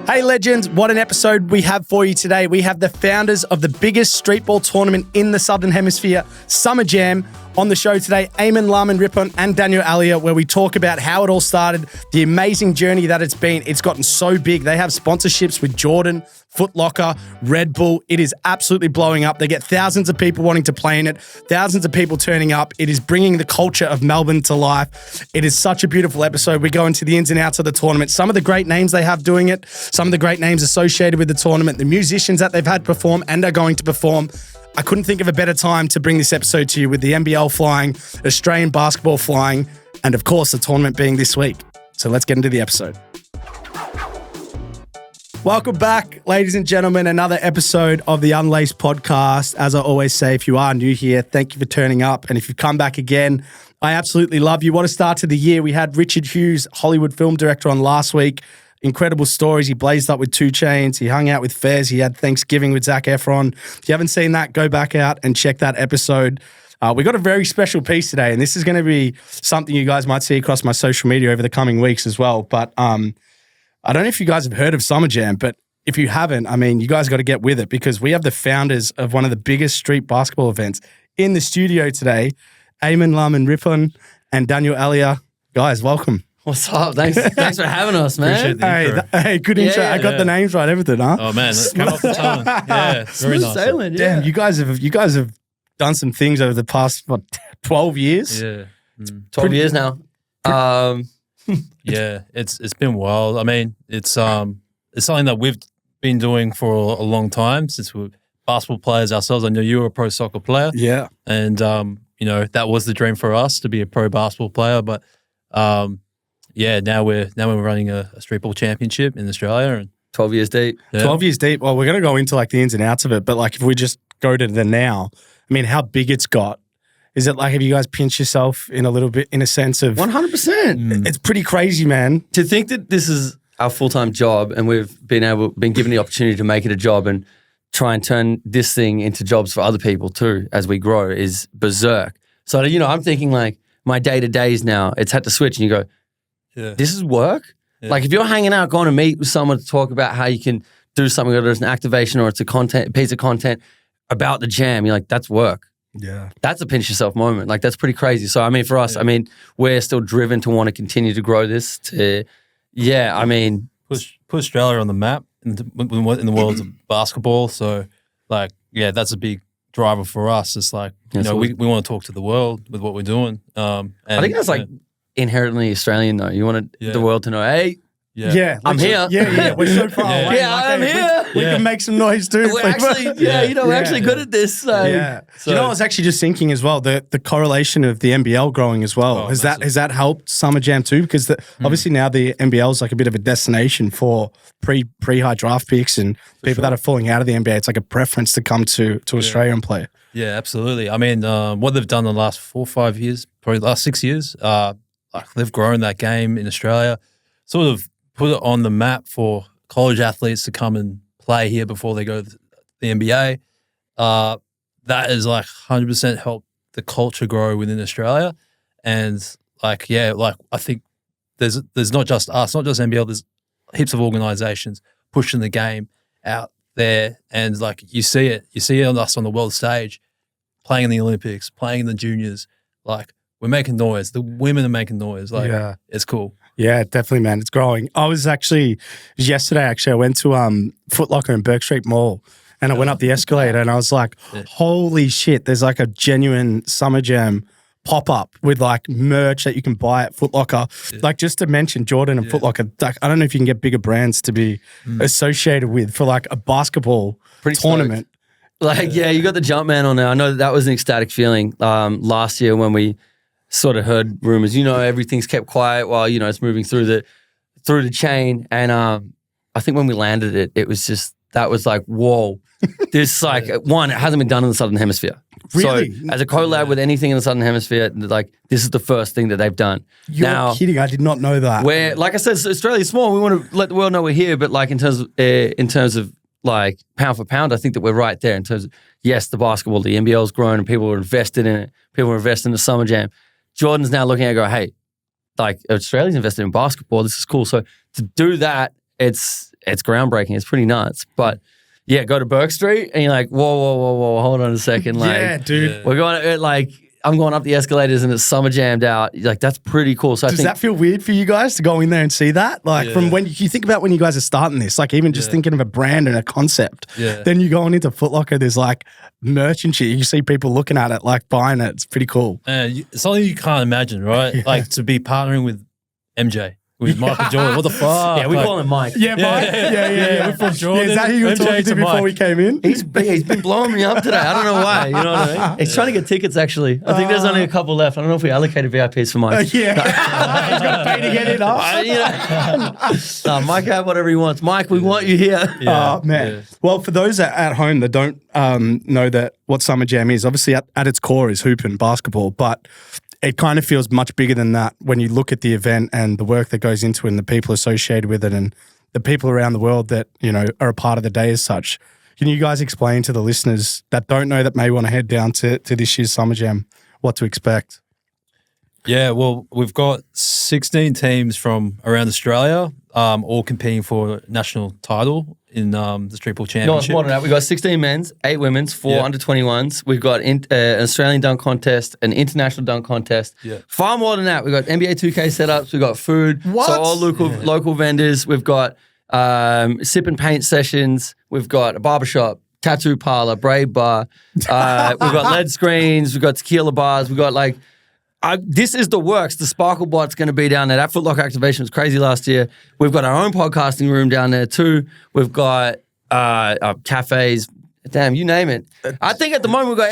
Hey legends, what an episode we have for you today. We have the founders of the biggest streetball tournament in the Southern Hemisphere, Summer Jam, on the show today, Eamon Larmon-Ripon and Daniel Ella, where we talk about how it all started, the amazing journey that it's been. It's gotten so big. They have sponsorships with Jordan, Footlocker, Red Bull. It is absolutely blowing up. They get thousands of people wanting to play in it, thousands of people turning up. It is bringing the culture of Melbourne to life. It is such a beautiful episode. We go into the ins and outs of the tournament, some of the great names they have doing it, some of the great names associated with the tournament, the musicians that they've had perform and are going to perform. I couldn't think of a better time to bring this episode to you with the NBL flying, Australian basketball flying, and of course the tournament being this week. So let's get into the episode. Welcome back, ladies and gentlemen, another episode of the Unlaced Podcast. As I always say, if you are new here, thank you for turning up. And if you've come back again, I absolutely love you. What a start to the year. We had Richard Hughes, Hollywood film director, on last week. Incredible stories. He blazed up with 2 Chainz. He hung out with Fez. He had Thanksgiving with Zac Efron. If you haven't seen that, go back out and check that episode. We got a very special piece today, and this is going to be something you guys might see across my social media over the coming weeks as well. But I don't know if you guys have heard of Summer Jam, but if you haven't, I mean, you guys got to get with it because we have the founders of one of the biggest street basketball events in the studio today, Eamon Larmon-Ripon and Daniel Ella. Guys, welcome. What's up? Thanks for having us, man. Hey, good intro. I got the names right, everything, huh? Oh man, that's come off the tongue. Yeah, very nice. Sailing, Damn, you guys have done some things over the past 12 years. Yeah, 12 years now. Yeah, it's been wild. I mean, it's something that we've been doing for a long time since we're basketball players ourselves. I know you were a pro soccer player. Yeah, and you know that was the dream for us to be a pro basketball player, but yeah, now we're running a streetball championship in Australia, and 12 years deep. Yeah. 12 years deep. Well, we're going to go into like the ins and outs of it, but like if we just go to the now, I mean, how big it's got. Is it like, have you guys pinched yourself in a little bit, in a sense of 100%? It's pretty crazy, man. To think that this is our full-time job and we've been given the opportunity to make it a job and try and turn this thing into jobs for other people too as we grow is berserk. So, you know, I'm thinking like my day-to-days now, it's had to switch and you go, yeah, this is work? Yeah. Like if you're hanging out, going to meet with someone to talk about how you can do something, whether it's an activation or it's a piece of content about the jam, you're like, that's work. Yeah. That's a pinch yourself moment. Like that's pretty crazy. So I mean, for us, I mean, we're still driven to want to continue to grow this I mean. put Australia on the map in the world of basketball. So like, yeah, that's a big driver for us. It's like, you know, we want to talk to the world with what we're doing. And, I think that's like inherently Australian though. You want the world to know, hey, I'm here. Yeah, we're so far away. Yeah, I'm here. We can make some noise too. We're actually, we're actually good at this. So. Yeah. So, you know, I was actually just thinking as well, the correlation of the NBL growing as well. Has that helped Summer Jam too? Because obviously now the NBL is like a bit of a destination for pre-high draft picks and people that are falling out of the NBA. It's like a preference to come to Australia and play. Yeah, absolutely. I mean, what they've done in the last 4 or 5 years, probably the last 6 years, like they've grown that game in Australia, sort of put it on the map for college athletes to come and play here before they go to the NBA. That is like 100% helped the culture grow within Australia. And like, yeah, like I think there's not just us, not just NBL, there's heaps of organizations pushing the game out there. And like you see it on us on the world stage, playing in the Olympics, playing in the juniors, like we're making noise. The women are making noise. Like it's cool. Yeah, definitely, man. It's growing. Yesterday, I went to Footlocker in Burke Street Mall and I went up the escalator and I was like, holy shit, there's like a genuine Summer Jam pop-up with like merch that you can buy at Footlocker. Yeah. Like just to mention Jordan and Footlocker, like I don't know if you can get bigger brands to be associated with for like a basketball tournament. Stoked. Like, you got the Jumpman on there. I know that was an ecstatic feeling last year when we sort of heard rumors, everything's kept quiet while, it's moving through the chain. And I think when we landed it was just, that was like, whoa. This like, one, it hasn't been done in the Southern Hemisphere. Really? So as a collab with anything in the Southern Hemisphere, like this is the first thing that they've done. You're kidding. I did not know that. Where, like I said, Australia's small. We want to let the world know we're here. But like in terms of like pound for pound, I think that we're right there in terms of, yes, the basketball, the NBL's grown and people are invested in it. People are invested in the Summer Jam. Jordan's now looking at it and go, hey, like Australia's invested in basketball. This is cool. So to do that it's groundbreaking. It's pretty nuts. But yeah, go to Burke Street and you're like, whoa, hold on a second. Like, yeah, dude. We're going like, I'm going up the escalators and it's summer jammed out. Like, that's pretty cool. So Does that feel weird for you guys to go in there and see that? Like from when you think about when you guys are starting this, like even just thinking of a brand and a concept, then you going into Footlocker, there's like merch and shit. You see people looking at it, like buying it. It's pretty cool. It's something you can't imagine, right? Like to be partnering with MJ. With Michael Jordan, what the fuck? Yeah, we call him Mike. Yeah, Mike. Yeah. We're from Jordan. Is that who you were talking to before we came in? He's been blowing me up today. I don't know why. You know what I mean? He's trying to get tickets, actually. I think there's only a couple left. I don't know if we allocated VIPs for Mike. He's got to pay to get in. Mike can have whatever he wants. Mike, we want you here. Oh, man. Yeah. Well, for those at home that don't know that what Summer Jam is, obviously at its core is hooping basketball, but it kind of feels much bigger than that when you look at the event and the work that goes into it and the people associated with it and the people around the world that, you know, are a part of the day as such. Can you guys explain to the listeners that don't know that may want to head down to this year's Summer Jam what to expect? Yeah, well, we've got 16 teams from around Australia, all competing for national title in the Streetball Championship. No, it's more than that. We've got 16 men's, 8 women's, 4 under-21s. We've got an Australian dunk contest, an international dunk contest. Yeah. Far more than that. We've got NBA 2K setups. We've got food. What? So all local vendors. We've got sip and paint sessions. We've got a barbershop, tattoo parlor, braid bar. We've got LED screens. We've got tequila bars. We've got like... this is the works. The Sparkle Bot's going to be down there. That Footlocker activation was crazy last year. We've got our own podcasting room down there too. We've got cafes. Damn, you name it. I think at the moment we've got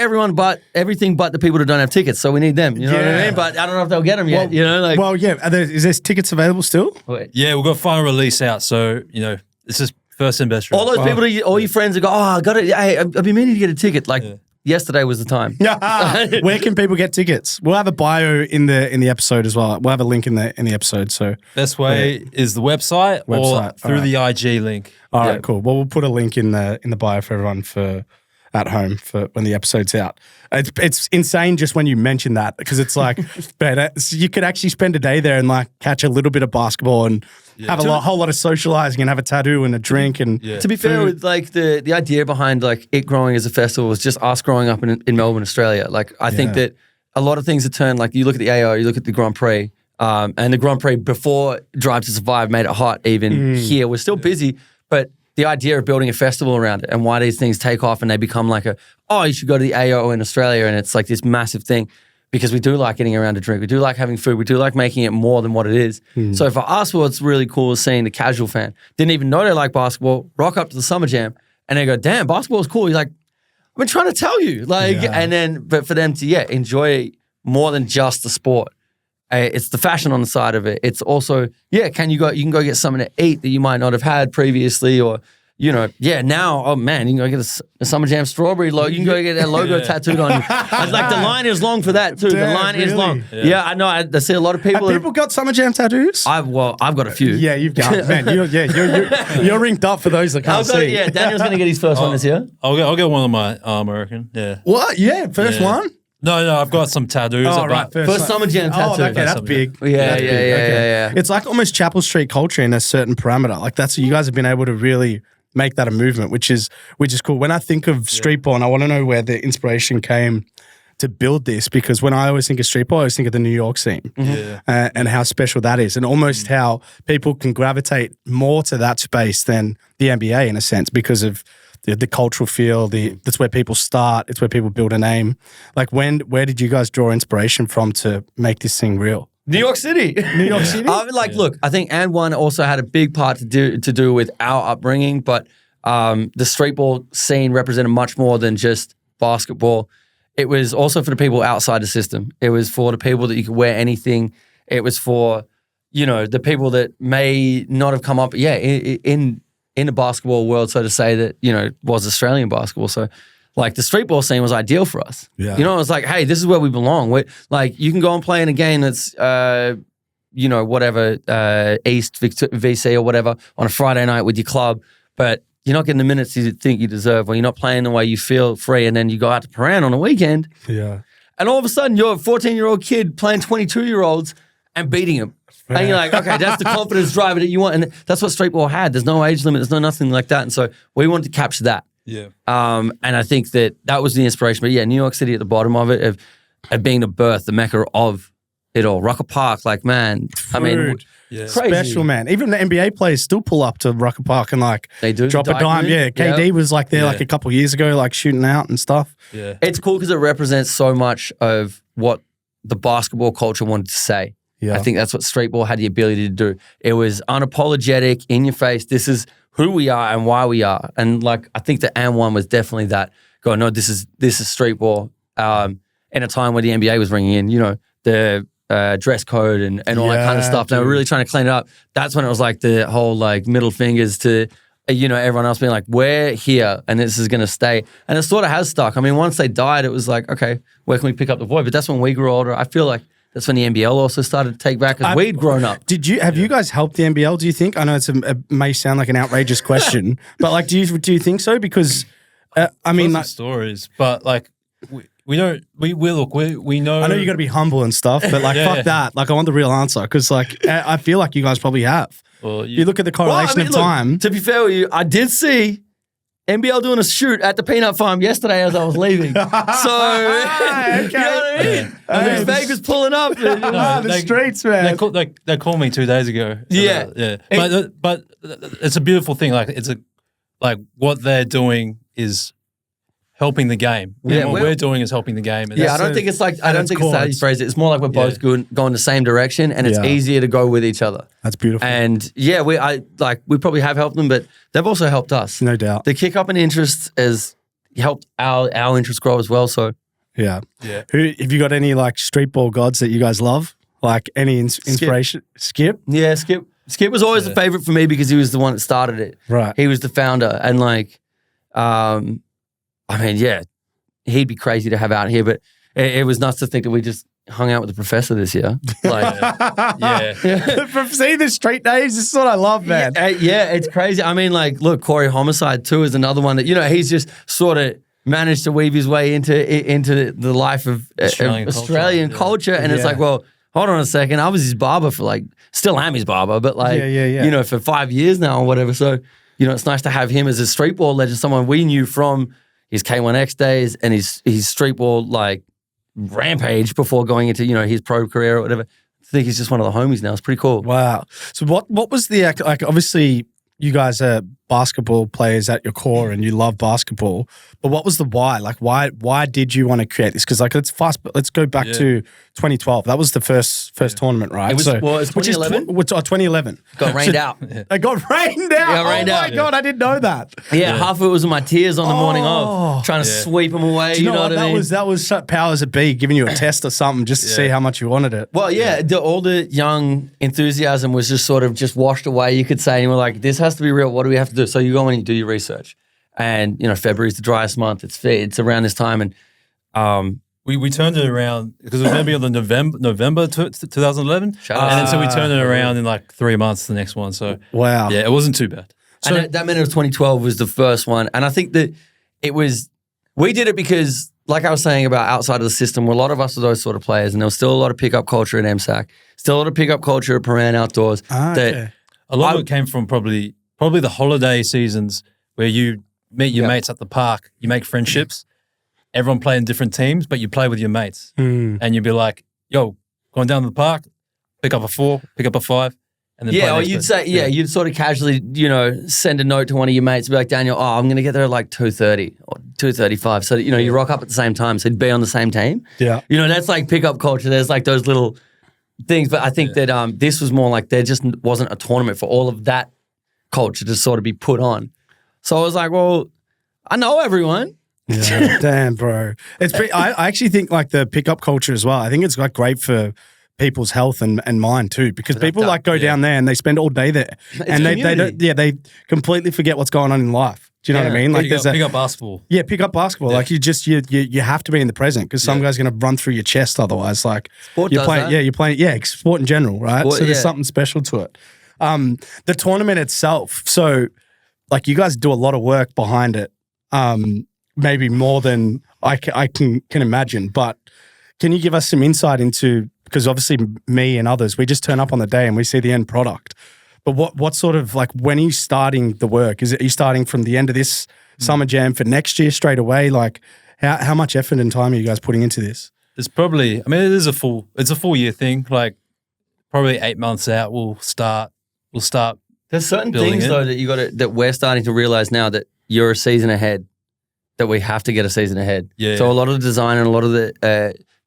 everything but the people that don't have tickets. So we need them. You know what I mean? But I don't know if they'll get them yet. You know, is there tickets available still? Yeah, we've got final release out. So, you know, this is first and best. All those people, all your friends that go, I got it. Hey, I've been meaning to get a ticket. Like, yesterday was the time. Where can people get tickets? We'll have a bio in the episode as well. We'll have a link in the episode. So best way is the website or through the IG link. All right, cool. Well, we'll put a link in the bio for everyone for at home for when the episode's out. It's insane just when you mention that because it's like you could actually spend a day there and like catch a little bit of basketball and have a whole lot of socializing and have a tattoo and a drink and to be fair, with like the idea behind like it growing as a festival was just us growing up in Melbourne, Australia. Like I think that a lot of things have turned. Like you look at the AO, you look at the Grand Prix, and the Grand Prix before Drive to Survive made it hot. Even here, we're still busy, but the idea of building a festival around it and why these things take off and they become like you should go to the AO in Australia and it's like this massive thing because we do like getting around to drink. We do like having food. We do like making it more than what it is. So for us, what's really cool is seeing the casual fan. Didn't even know they like basketball, rock up to the Summer Jam and they go, damn, basketball's cool. You're like, I've been trying to tell you. And then, but for them to, enjoy it more than just the sport. It's the fashion on the side of it. It's also, you can go get something to eat that you might not have had previously or, now, oh man, you can go get a Summer Jam strawberry logo. You can go get that logo tattooed on you. It's like the line is long for that too. Damn, the line is long. Yeah, I know. I see a lot of people. Have people got Summer Jam tattoos? I've got a few. Yeah, you've got man. You're ringed up for those that can't see. Yeah, Daniel's going to get his first one this year. I'll get one of my I reckon. Yeah. What? Yeah, first one. No, I've got some tattoos. Oh, right. First Summer Jam tattoo. Okay, that's big. Yeah. It's like almost Chapel Street culture in a certain parameter. Like that's you guys have been able to really make that a movement, which is cool. When I think of streetball, I want to know where the inspiration came to build this because when I always think of streetball, I always think of the New York scene and how special that is and almost how people can gravitate more to that space than the NBA in a sense because of the cultural feel, that's where people start. It's where people build a name. Like where did you guys draw inspiration from to make this thing real? New York City. Look, I think And One also had a big part to do with our upbringing, but the streetball scene represented much more than just basketball. It was also for the people outside the system. It was for the people that you could wear anything. It was for, the people that may not have come up, in the basketball world, so to say, that, was Australian basketball. So, like, the streetball scene was ideal for us. Yeah. It was like, hey, this is where we belong. You can go and play in a game that's, East VC or whatever on a Friday night with your club, but you're not getting the minutes you think you deserve, or you're not playing the way you feel free, and then you go out to Paran on a weekend. Yeah. And all of a sudden, you're a 14-year-old kid playing 22-year-olds and beating them. And you're like, okay, that's the confidence driver that you want. And that's what streetball had. There's no age limit. There's no nothing like that. And so we wanted to capture that. Yeah. And I think that was the inspiration. But yeah, New York City at the bottom of it, of being the birth, the mecca of it all. Rocker Park, like, man, I mean, Yeah. crazy. Special, man. Even the NBA players still pull up to Rocker Park and like They do. drop a dime. Yeah, KD was like there like a couple of years ago, like shooting out and stuff. Yeah. It's cool because it represents so much of what the basketball culture wanted to say. Yeah. I think that's what streetball had the ability to do. It was unapologetic, in your face. This is who we are and why we are. And like, I think the And One was definitely that. Go, no, this is streetball. In a time where the NBA was bringing in, the dress code and all that kind of stuff. They were really trying to clean it up. That's when it was like the whole like middle fingers to, everyone else being like, we're here and this is going to stay. And it sort of has stuck. I mean, once they died, it was like, okay, where can we pick up the void? But that's when we grew older. I feel like that's when the NBL also started to take back because we'd grown up. Have you guys helped the NBL, do you think? I know it may sound like an outrageous question, but like, do you think so? Because, I mean, like, stories, but like, we know. I know you got to be humble and stuff, but like, fuck that. Like, I want the real answer because, like, I feel like you guys probably have. Well, you look at the correlation of time. To be fair with you, I did see NBL doing a shoot at the peanut farm yesterday as I was leaving. So, okay. you know what I mean? Vegas pulling up. The streets, man. They called me 2 days ago. Yeah. But it's a beautiful thing. Like what they're doing is helping the game. Yeah, what we're doing is helping the game. And I don't think it's that you phrase it. It's more like we're both going the same direction, and it's easier to go with each other. That's beautiful. And yeah, we probably have helped them, but they've also helped us. No doubt. The kick up in interest has helped our interest grow as well. So yeah. Who have you got any like street ball gods that you guys love? Like any inspiration? Skip? Yeah, Skip. Skip was always a favorite for me because he was the one that started it. Right. He was the founder, and like, I mean, yeah, he'd be crazy to have out here, but it was nuts to think that we just hung out with the professor this year. Like, See the street days, this is what I love, man. Yeah, it's crazy. I mean, like, look, Corey Homicide too is another one that, he's just sort of managed to weave his way into the life of Australian culture. And it's like, well, hold on a second. I was his barber for like, still am his barber, but like, for 5 years now or whatever. So, it's nice to have him as a street ball legend, someone we knew from his K1X days and his street ball like rampage before going into, his pro career or whatever. I think he's just one of the homies now. It's pretty cool. Wow. So what was the, like, obviously you guys are basketball players at your core and you love basketball, but what was the why? Like, why did you want to create this? Because like, let's go back to 2012. That was the first tournament, right? It's 2011? 2011. Got rained out. It got rained out. Yeah, rained out. My God, I didn't know that. Yeah, half of it was in my tears on the morning of, trying to sweep them away. Do you know what I mean? That was powers that be giving you a test or something just to see how much you wanted it. Well, all the young enthusiasm was just sort of just washed away, you could say. And we're like, this has to be real. What do we have to do? So you go in and you do your research. And, February is the driest month. It's around this time. And we turned it around because it was going to be on the November 2011. And then so we turned it around in like 3 months, the next one. So wow. Yeah, it wasn't too bad. So that meant it was 2012 was the first one. And I think that we did it because, like I was saying about outside of the system, a lot of us are those sort of players, and there was still a lot of pickup culture at MSAC, still a lot of pickup culture at Paran Outdoors. Okay. A lot of it came from probably the holiday seasons where you meet your mates at the park, you make friendships, everyone play in different teams, but you play with your mates. And you'd be like, yo, going down to the park, pick up a 4, pick up a 5. And then or you'd say, you'd sort of casually, send a note to one of your mates and be like, Daniel, I'm going to get there at like 2:30 or 2:35. So, you rock up at the same time. So you'd be on the same team. Yeah. That's like pickup culture. There's like those little things. But I think that this was more like there just wasn't a tournament for all of that culture to sort of be put on. So I was like, well, I know everyone. Yeah, damn, bro. I actually think like the pickup culture as well. I think it's like great for people's health and mind too, because people like go down there and they spend all day there, and they completely forget what's going on in life. Do you know what I mean? Like pick up basketball. Yeah, pick up basketball. Yeah. Like you have to be in the present because some guy's going to run through your chest otherwise. Like sport you're does playing. that. Yeah, you're playing. Yeah, sport in general, right? So there's something special to it. The tournament itself. So like you guys do a lot of work behind it. Maybe more than I can imagine. But can you give us some insight into because obviously me and others, we just turn up on the day and we see the end product. But what sort of like, when are you starting the work? Are you starting from the end of this summer jam for next year straight away? Like how much effort and time are you guys putting into this? It's probably, I mean, it's a full year thing. Like probably 8 months out, we'll start. There's certain things though that we're starting to realize now that you're a season ahead, that we have to get a season ahead. Yeah. So a lot of the design and a lot of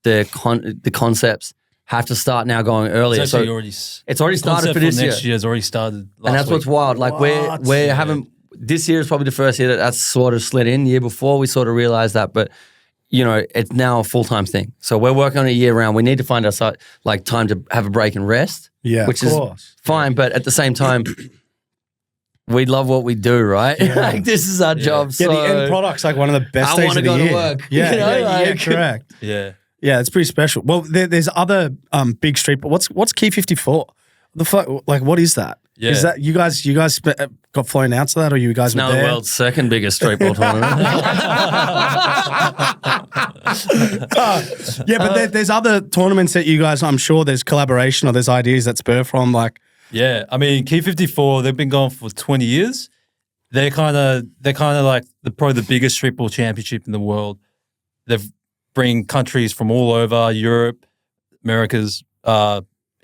the concepts have to start now going earlier. It's already started for this year. Next year has already started last and that's week. what's wild. Like we haven't, this year is probably the first year that's sort of slid in. The year before we sort of realized that, but it's now a full-time thing. So we're working on it year round. We need to find ourselves like time to have a break and rest. Yeah, which of is course. fine. But at the same time, we love what we do, right? Yeah. Like this is our job. Yeah, so the end product's like one of the best days of the year. I want to go to work. Yeah, correct. Yeah. Yeah, it's pretty special. Well, there's other big street, but what's Key 54? What is that? Yeah. Is that you guys got flown out to that, or you guys It's now were there? the world's second biggest street ball tournament. Yeah, but there's other tournaments that you guys, I'm sure there's collaboration or there's ideas that spur from, like. Yeah, I mean, Key 54, they've been going for 20 years. They're kind of like probably the biggest street ball championship in the world. They've bring countries from all over Europe, Americas,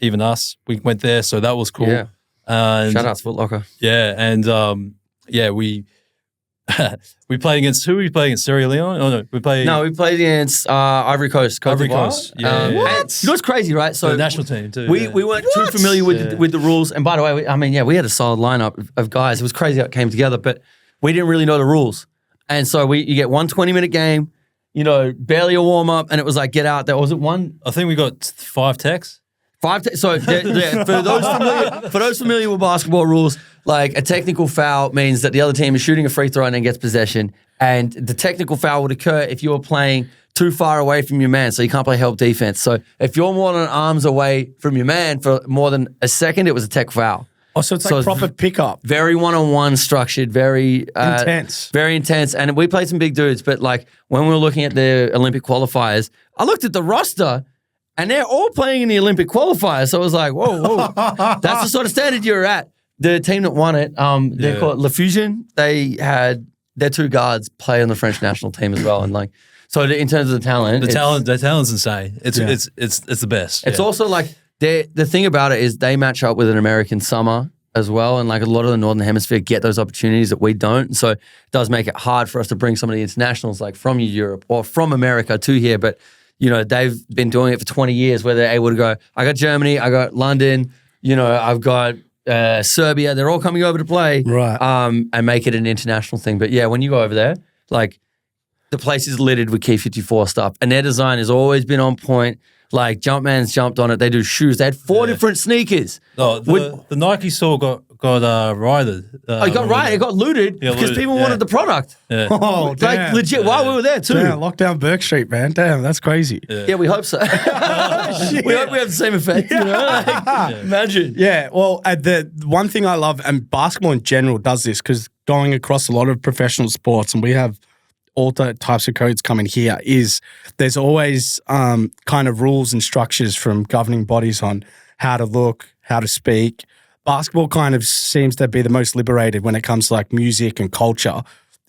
even us. We went there, so that was cool. Yeah. And Shout out to Footlocker. yeah, and we played against who? We played against Sierra Leone? Oh no, we played against Ivory Coast. Ivory Coast. Yeah, What? yeah. You know what's crazy, right? So the national team too. We yeah. weren't too familiar with the rules. And by the way, we had a solid lineup of guys. It was crazy how it came together, but we didn't really know the rules. And so you get 1 20-minute game, barely a warm-up, and it was like, get out there. Was it one? I think we got 5 techs. So for those familiar with basketball rules, like a technical foul means that the other team is shooting a free throw and then gets possession. And the technical foul would occur if you were playing too far away from your man, so you can't play help defense. So if you're more than arms away from your man for more than a second, it was a tech foul. Oh, so it's like proper pickup. Very one-on-one structured, very intense. Very intense. And we played some big dudes, but like when we were looking at the Olympic qualifiers, I looked at the roster and they're all playing in the Olympic qualifiers. So I was like, whoa. That's the sort of standard you're at. The team that won it, they're called La Fusion. They had their 2 guards play on the French national team as well. And like, so in terms of the talent. The talent's insane. It's the best. It's also like, the thing about it is they match up with an American summer as well. And like a lot of the Northern Hemisphere get those opportunities that we don't. And so it does make it hard for us to bring some of the internationals like from Europe or from America to here. But, they've been doing it for 20 years where they're able to go, I got Germany, I got London, I've got Serbia. They're all coming over to play. Right. And make it an international thing. But yeah, when you go over there, like the place is littered with Key 54 stuff. And their design has always been on point. Like Jumpman's jumped on it. They do shoes. They had 4 different sneakers. Oh, the Nike store got rioted. It got rioted. It got looted because people wanted the product. Yeah. Oh, damn. Like legit. While we were there too. Damn, lockdown Burke Street, man. Damn, that's crazy. Yeah, we hope so. We hope we have the same effect. Imagine. Yeah, well, the one thing I love, and basketball in general does this, because going across a lot of professional sports, and we have all types of codes coming here, is there's always kind of rules and structures from governing bodies on how to look, how to speak. Basketball kind of seems to be the most liberated when it comes to like music and culture.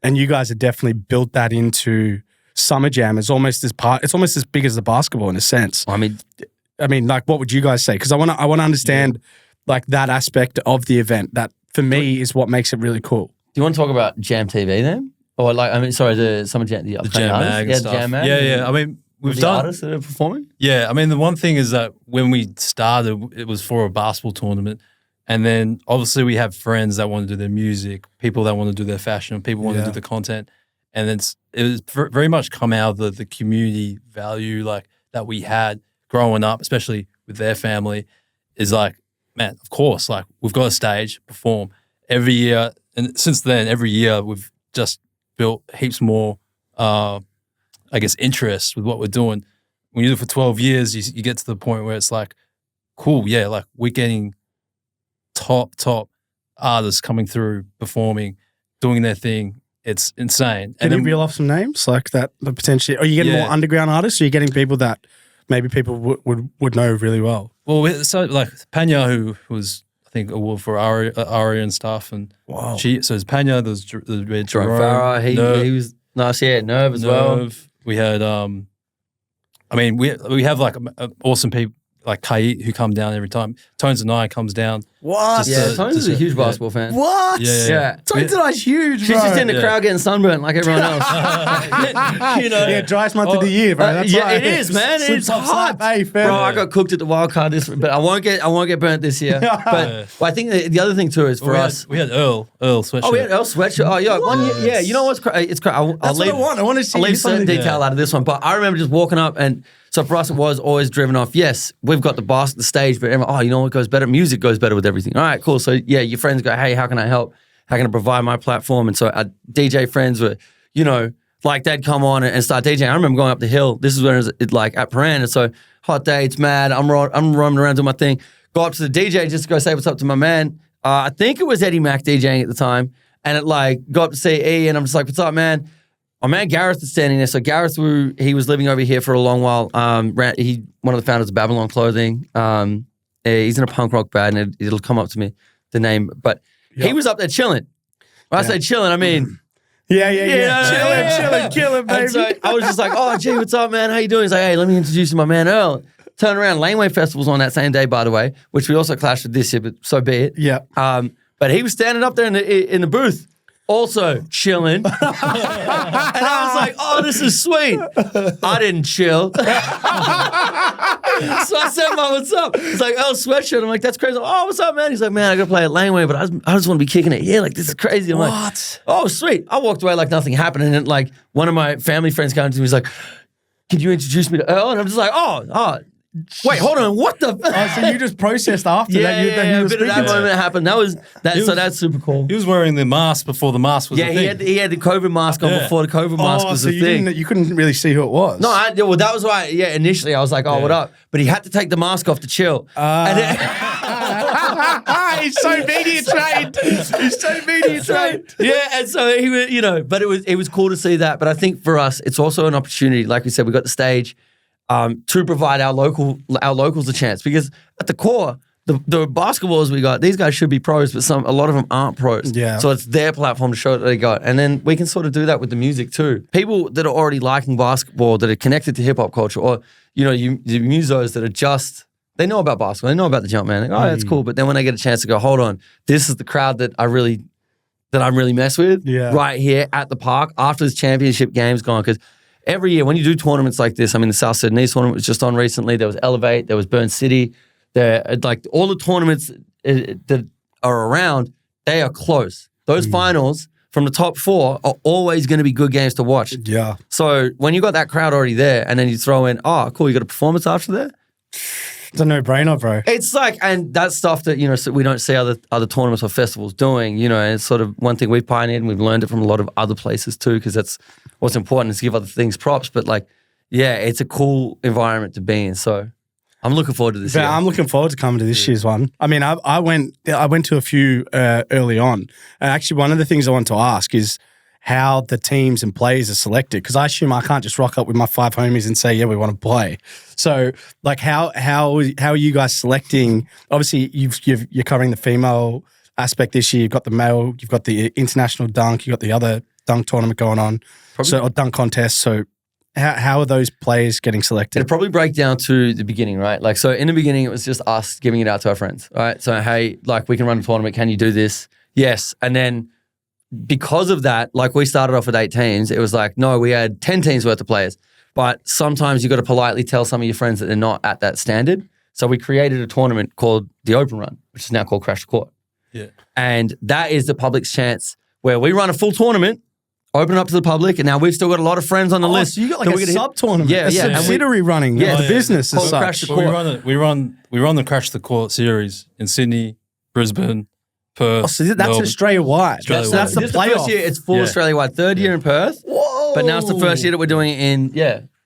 And you guys have definitely built that into Summer Jam. It's almost as big as the basketball in a sense. I mean, like, what would you guys say? Because I want to understand like that aspect of the event. That for me is what makes it really cool. do you want to talk about Jam TV then? Or the Summer Jam, the Jam Mag and stuff. Jam Mag. Yeah. I mean, we've The done artists that are performing? Yeah, I mean, the one thing is that when we started, it was for a basketball tournament. And then obviously we have friends that want to do their music, people that want to do their fashion, people want to do the content. And it was very much come out of the community value like that we had growing up, especially with their family, is like, man, of course, like we've got a stage, perform every year. And since then, every year we've just built heaps more, interest with what we're doing. When you do it for 12 years, you get to the point where it's like, cool, yeah, like we're getting top artists coming through, performing, doing their thing. It's insane. Can you reel off some names like that? Potentially, are you getting more underground artists? Or are you getting people that maybe people would know really well? Well, so like Pena, who was I think award for Aria and stuff, and Wow. so there's Pena, there's Jerome Jerome, Farah, he was nice. Yeah, Nerve as well. We had I mean we have like awesome people like Kait who come down every time. Tones and I comes down. What? Yeah, Tones is a huge basketball fan. What? Yeah. Tones and I's huge, She's bro. just in the crowd getting sunburnt like everyone else. You know? Yeah, driest month of the year, bro. That's yeah, right. it is, man. Slip, It's slop, hot. slap, hey, fam. Bro, I got cooked at the wild card but I won't get burnt this year. But I think the other thing too is for us. We had Earl sweatshirt. Oh, we had Earl sweatshirt. Oh, yeah, one year. Yeah, you know what's crazy? It's crazy. That's what I want. I want to see I'll leave some something. detail out of this one, but I remember just walking up, and so for us it was always driven off. Yes, we've got the stage, but everyone, you know what goes better? Music goes better with everything. All right, cool. So yeah, your friends go, hey, how can I help? How can I provide my platform? And so our DJ friends were, you know, like they'd come on and start DJing. I remember going up the hill. This is when it was like at Paran, and so hot day, it's mad. I'm roaming around doing my thing. Go up to the DJ just to go say what's up to my man. I think it was Eddie Mac DJing at the time, and it like got up to see E, and I'm just like, what's up, man? My man Gareth is standing there. So Gareth, he was living over here for a long while. He one of the founders of Babylon Clothing. He's in a punk rock band, and it'll come up to me, the name. But he was up there chilling. When I say chilling, I mean... Yeah. Chilling, baby. And so I was just like, oh, gee, what's up, man? How you doing? He's like, hey, let me introduce you to my man Earl. Turn around. Laneway Festival's on that same day, by the way, which we also clashed with this year, but so be it. Yeah. But he was standing up there in the booth, also chilling. And I was like, oh, this is sweet. I didn't chill. So I said, what's up? He's like, oh, sweatshirt. I'm like, that's crazy. Oh, what's up, man? He's like, man, I got to play at Laneway, but I just want to be kicking it. Yeah, like, this is crazy. I'm like, oh, sweet. I walked away like nothing happened. And then, like, one of my family friends came to me. He's like, could you introduce me to Earl? And I'm just like, oh. Wait, hold on. What the? So you just processed after that? Yeah, a bit of that moment happened. So that's super cool. He was wearing the mask before the mask was a thing. He had the COVID mask on before the COVID mask was a thing. You couldn't really see who it was. No, well, that was why. Yeah, initially I was like, what up? But he had to take the mask off to chill. He's so media trained. Yeah, and so he was, you know, but it was cool to see that. But I think for us, it's also an opportunity. Like we said, we got the stage. To provide our locals a chance, because at the core, the basketballers we got, these guys should be pros, but a lot of them aren't pros. Yeah. So it's their platform to show what they got, and then we can sort of do that with the music too. People that are already liking basketball, that are connected to hip hop culture, or you know, you musos that are just they know about basketball, they know about the jump man. Like, oh, that's cool. But then when they get a chance to go, hold on, this is the crowd that I'm really mess with right here at the park after this championship game's gone, because. Every year when you do tournaments like this, I mean, the South Sudanese tournament was just on recently. There was Elevate, there was Burn City. Like all the tournaments that are around, they are close. Those finals from the top four are always going to be good games to watch. Yeah. So when you got that crowd already there, and then you throw in, oh, cool, you got a performance after that? It's a no-brainer, bro. It's like, and that's stuff that, you know, so we don't see other tournaments or festivals doing, you know, and it's sort of one thing we've pioneered, and we've learned it from a lot of other places too, because that's what's important, is to give other things props. But like, yeah, it's a cool environment to be in. So I'm looking forward to this year. I'm looking forward to coming to this year's one. I mean, I went to a few early on. And actually, one of the things I want to ask is how the teams and players are selected, because I assume I can't just rock up with my 5 homies and say, yeah, we want to play. So, like, how are you guys selecting? Obviously, you're covering the female aspect this year. You've got the male, you've got the international dunk, you've got the other dunk tournament going on, or dunk contest. So, how are those players getting selected? It'd probably break down to the beginning, right? Like, so in the beginning, it was just us giving it out to our friends, right? So, hey, like, we can run a tournament. Can you do this? Yes. And then because of that, like, we started off with 8 teams. It was like, no, we had 10 teams worth of players. But sometimes you got to politely tell some of your friends that they're not at that standard. So we created a tournament called the Open Run, which is now called Crash the Court. Yeah. And that is the public's chance where we run a full tournament, open it up to the public, and now we've still got a lot of friends on the list. So you got like a sub-tournament. Yeah, a subsidiary running. Yeah, the business as such. Crash the Well, Court. we run the Crash the Court series in Sydney, Brisbane, Perth. Oh, so that's Melbourne. Australia-wide. Australia-wide. That's the This is playoff. first year, it's full Australia-wide. Third year in Perth. Whoa. But now it's the first year that we're doing it in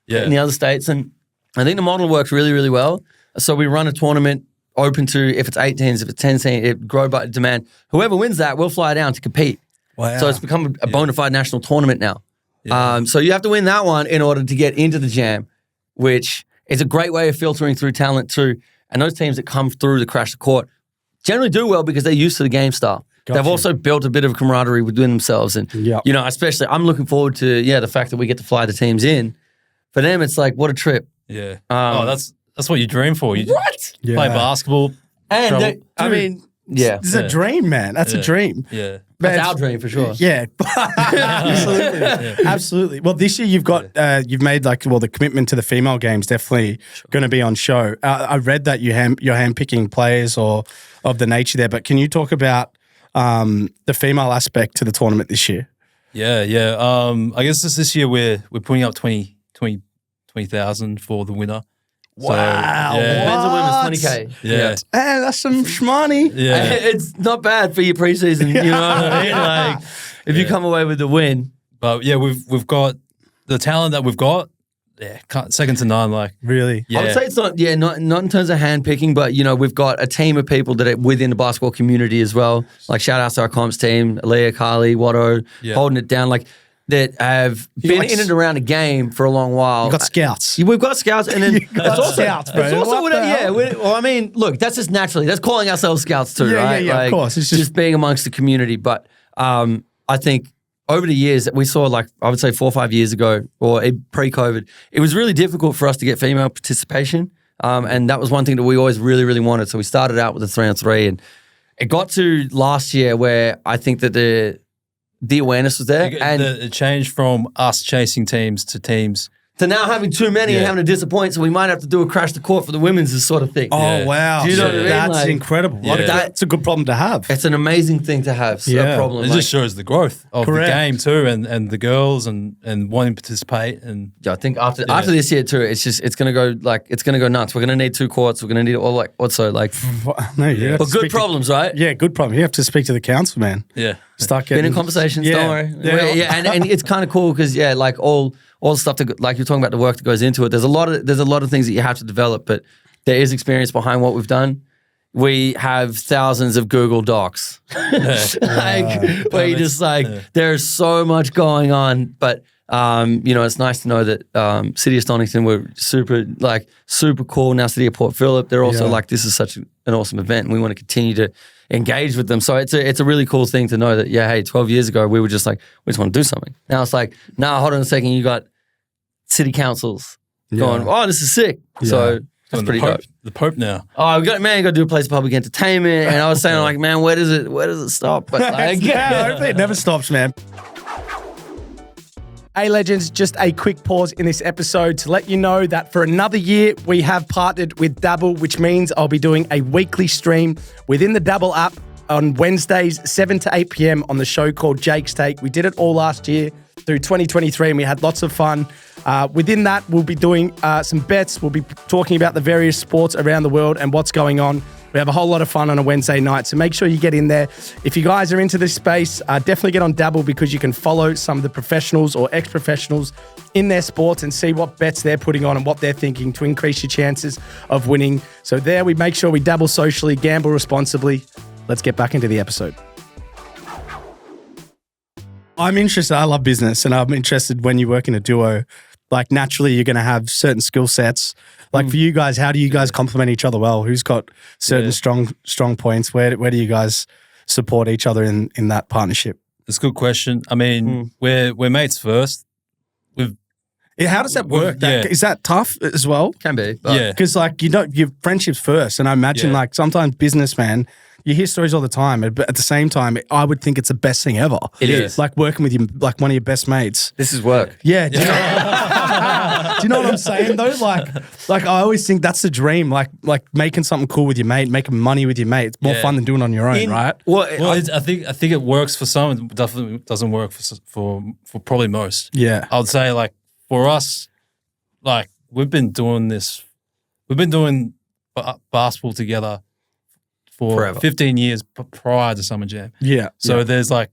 the other states. And I think the model works really, really well. So we run a tournament open to, if it's 8 teams, if it's 10 teams, it grow by demand. Whoever wins that, we'll fly down to compete. Wow. So it's become a bona fide national tournament now. Yeah. So you have to win that one in order to get into the jam, which it's a great way of filtering through talent too. And those teams that come through to crash the court generally do well because they're used to the game style. Gotcha. They've also built a bit of camaraderie within themselves. And, especially I'm looking forward to, the fact that we get to fly the teams in. For them, it's like, what a trip. Yeah. That's what you dream for. You What? play basketball. And, It's a dream, man. That's a dream. Yeah. That's our dream for sure. Yeah, absolutely, absolutely. Well, this year you've got you've made the commitment to the female games definitely going to be on show. I read that you're handpicking players or of the nature there, but can you talk about the female aspect to the tournament this year? Yeah. I guess this year we're putting up 20,000 for the winner. Wow. So, Men's and women's 20K. Yeah. Hey, that's some shmoney. Yeah. It's not bad for your preseason, you know what I mean? Like, if you come away with the win. But yeah, we've got the talent that we've got. Yeah, second to none. Like really, yeah. I would say it's not in terms of handpicking, but we've got a team of people that are within the basketball community as well. Like shout out to our comps team, Aaliyah, Carly, Watto, holding it down. Like that have been in and around the game for a long while. You've got scouts. We've got scouts, and then You've got scouts, bro. It's also I mean, look, that's just naturally. That's calling ourselves scouts too, right? Yeah, of course. It's just being amongst the community. But I think over the years that we saw, like I would say 4 or 5 years ago, or pre-COVID, it was really difficult for us to get female participation, and that was one thing that we always really, really wanted. So we started out with a 3-on-3, and it got to last year where I think that the awareness was there, and it changed from us chasing teams to teams. To now having too many and having to disappoint, so we might have to do a crash the court for the women's sort of thing. Oh, wow. Do you know what I mean? That's Like, incredible. That's a good problem to have. It's an amazing thing to have. So a problem. It just shows the growth of the game too, and the girls and wanting to participate. And I think after this year too, it's gonna go nuts. We're gonna need 2 courts. We're gonna need all but good problems, right? Yeah, good problem. You have to speak to the council, man. Yeah. Start getting been in conversations. Don't worry. Yeah, and it's kind of cool because all the stuff that, like you're talking about, the work that goes into it. There's a lot of things that you have to develop, but there is experience behind what we've done. We have thousands of Google Docs, where you just there's so much going on. But it's nice to know that City of Stonington were super cool. Now City of Port Phillip, they're also this is such an awesome event, and we want to continue to engage with them. So it's a really cool thing to know that, hey, 12 years ago, we were just like, we just want to do something. Now it's like, hold on a second, you got city councils going, oh, this is sick. Yeah. So that's pretty dope. The Pope now. Oh, you got to do a place for public entertainment. And I was saying, like, man, where does it stop? But hopefully it never stops, man. Hey, legends, just a quick pause in this episode to let you know that for another year, we have partnered with Dabble, which means I'll be doing a weekly stream within the Dabble app on Wednesdays, 7 to 8 p.m. on the show called Jake's Take. We did it all last year through 2023, and we had lots of fun. Within that, we'll be doing some bets. We'll be talking about the various sports around the world and what's going on. We have a whole lot of fun on a Wednesday night, so make sure you get in there. If you guys are into this space, definitely get on Dabble because you can follow some of the professionals or ex-professionals in their sports and see what bets they're putting on and what they're thinking to increase your chances of winning. So there, we make sure we dabble socially, gamble responsibly. Let's get back into the episode. I'm interested. I love business, and I'm interested when you work in a duo. Like naturally, you're going to have certain skill sets. Like for you guys, how do you guys complement each other well? Who's got certain strong points? Where do you guys support each other in that partnership? It's a good question. I mean, we're mates first. How does that work? Is that tough as well? Can be. Because your friendships first, and I imagine sometimes businessman. You hear stories all the time, but at the same time, I would think it's the best thing ever. It is. Like working with like one of your best mates. This is work. Yeah. Do you know what I'm saying though? Like I always think that's the dream. Like making something cool with your mate, making money with your mate. It's more fun than doing it on your own, right? I think it works for some. It definitely doesn't work for probably most. Yeah. I would say like for us, like we've been doing basketball together for forever. 15 years prior to Summer Jam. Yeah. So there's a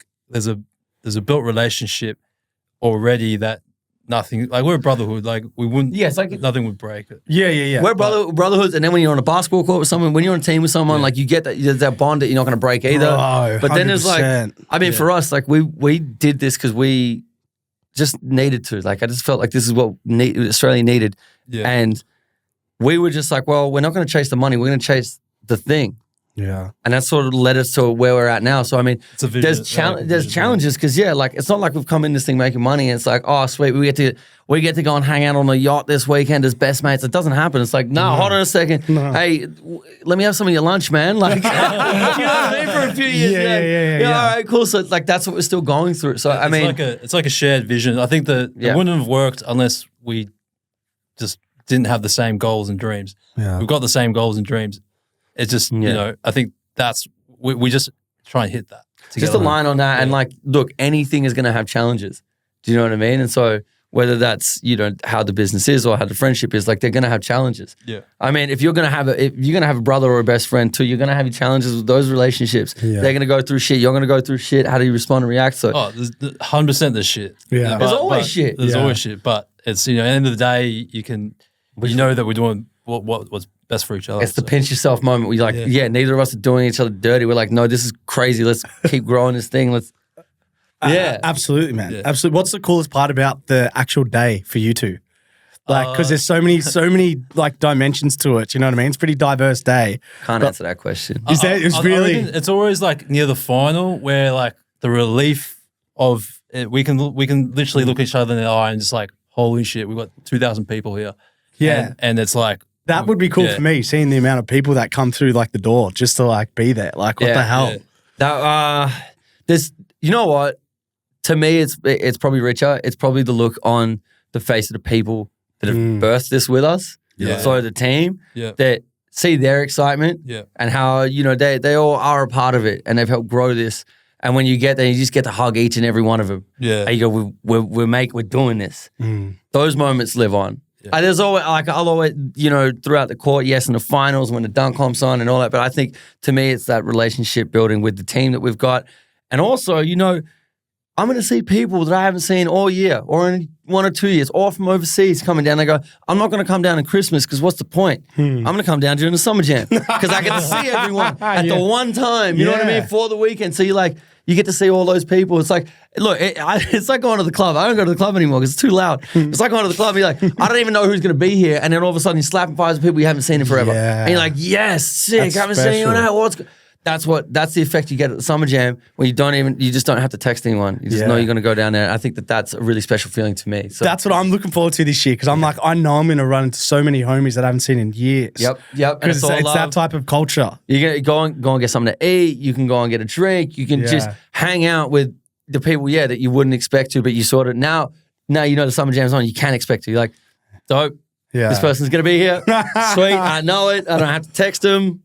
built relationship already that nothing, like we're a brotherhood, like we wouldn't, nothing would break it. Yeah. We're brotherhoods, and then when you're on a basketball court with someone, when you're on a team with someone, like you get that bond that you're not going to break either. Bro, but then there's 100%. for us, like we did this because we just needed to. Like I just felt like this is what Australia needed. Yeah. And we were just like, well, we're not going to chase the money. We're going to chase the thing. Yeah. And that sort of led us to where we're at now. So, I mean, It's a vision, there's challenges because, like, it's not like we've come in this thing making money and it's like, oh, sweet, we get to go and hang out on a yacht this weekend as best mates. It doesn't happen. It's like, no, hold on a second. No. Hey, let me have some of your lunch, man. Like, you know what I mean? For a few years. Yeah. All right, cool. So, like, that's what we're still going through. So, I mean. It's like a shared vision. I think that it wouldn't have worked unless we just didn't have the same goals and dreams. Yeah. We've got the same goals and dreams. It's just, you know, I think that's, we just try and hit that together. Just a line on that. And like, look, anything is going to have challenges. Do you know what I mean? And so whether that's, you know, how the business is or how the friendship is, like they're going to have challenges. Yeah. I mean, if you're going to have a brother or a best friend too, you're going to have your challenges with those relationships. Yeah. They're going to go through shit. You're going to go through shit. How do you respond and react? So, there's 100% there's shit. Yeah. There's always shit. There's always shit. But it's, you know, at the end of the day, you know that we're doing what's best for each other. It's the pinch yourself moment where you're like, neither of us are doing each other dirty. We're like, no, this is crazy. Let's keep growing this thing. Absolutely, man. Absolutely. What's the coolest part about the actual day for you two? Like, because there's so many like dimensions to it. You know what I mean? It's a pretty diverse day. Can't answer that question. It's always like near the final where like the relief of it, we can literally look each other in the eye and just like, holy shit, we've got 2,000 people here. Yeah. And it's like, that would be cool for me, seeing the amount of people that come through like the door just to like be there. Like, what the hell? Yeah. You know what? To me, it's probably richer. It's probably the look on the face of the people that have birthed this with us. Yeah. So the team that see their excitement and how, you know, they all are a part of it and they've helped grow this. And when you get there, you just get to hug each and every one of them. Yeah. And you go, we're doing this. Those moments live on. Yeah. There's always, like, I'll always, you know, throughout the court, yes, in the finals when the dunk comp's on and all that. But I think to me, it's that relationship building with the team that we've got. And also, you know, I'm going to see people that I haven't seen all year or in 1 or 2 years or from overseas coming down. They go, I'm not going to come down in Christmas because what's the point? I'm going to come down during the summer jam because I get to see everyone at the one time, you know what I mean, for the weekend. So you're like, you get to see all those people. It's like, look, it's like going to the club. I don't go to the club anymore because it's too loud. It's like going to the club and you're like, I don't even know who's going to be here. And then all of a sudden you're slapping fives with people you haven't seen in forever. Yeah. And you're like, yes, sick. I haven't seen you in a while. That's the effect you get at the summer jam when you just don't have to text anyone. You just know you're going to go down there. I think that's a really special feeling to me. So that's what I'm looking forward to this year because I'm like, I know I'm going to run into so many homies that I haven't seen in years. Yep. Because it's that type of culture. You can go and get something to eat. You can go and get a drink. You can just hang out with the people, that you wouldn't expect to, but you sort of now you know the summer jam's on. You can't expect to. You're like, dope. Yeah. This person's going to be here. Sweet. I know it. I don't have to text them.